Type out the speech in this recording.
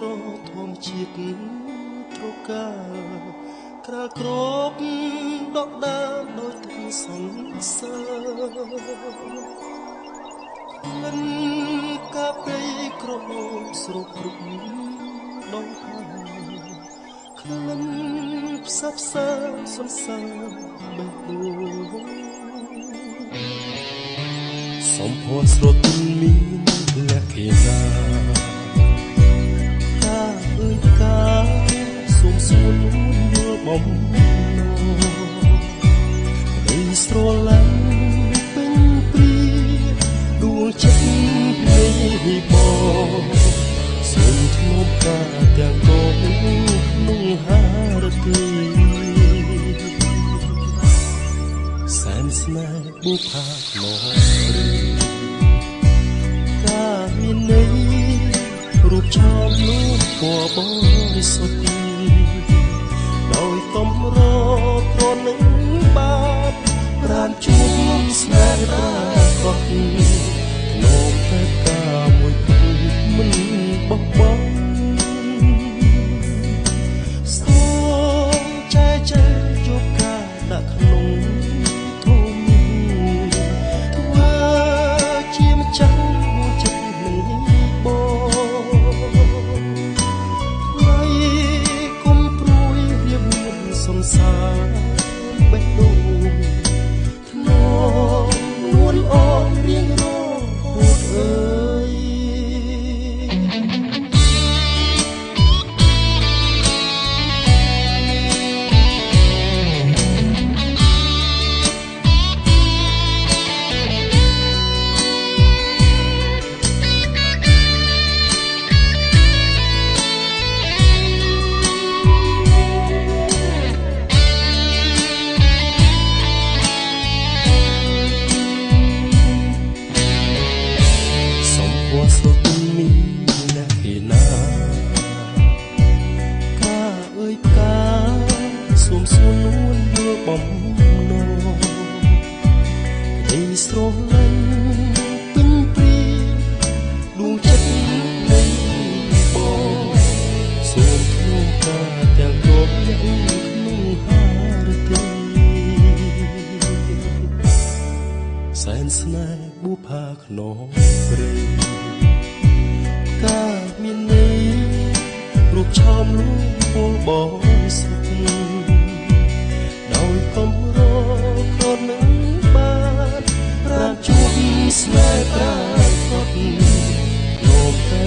រធម្មជាតិត្រកាក្រាលគ្របដកដើមដោយទឹកសង្សារលិនកាព្រៃក្រអូបស្រុករុកដងហើយក្លិនផ្សះផ្សាសន្សើរបេះដូងសំភរស្រទន់មានលក្ខណៈកាអើយកាសុំសួនយល់បំណងដីស្រឡាញ់ពេញព្រីដួងចិត្តនៃបងសូមធ្នប់កាទាំងកូនក្នុងហារទីសែនស្នេហ៍បុផាខ្នងកាមានន័យរូបឆោមនោះពណ៌បរិសុទ្ធដោយកំរត្រនឹងបាទប្រានជួបស្នេហ៍ប្រាកដលោកតែកាមួយគូមិនបោះបង់សូមចែកចាយយកការដាក់ក្នុងធំធ្វើជាម្ចាស់មួយចិត្តនឹងបងថ្លៃគុំព្រួយរៀបមានសំសារបេះដូងធ្នមនួនអងរៀងរហូតអើយសុខមានលក្ខណៈកាអើយកាសូមសួននួនយល់បំណងក្តីស្រឡាញ់ពេញព្រីដួងចិត្តនៃបងសូមក្នុងការទាំងកូនក្នុងហារទីសែនស្នេហ៍បុផាខ្នងព្រៃកាមានន័យរូបឆោមលូពងបងសុខដោយកំរក្រនឹងបានប្រាជួបស្នេហ៍ប្រាកដលោកតែ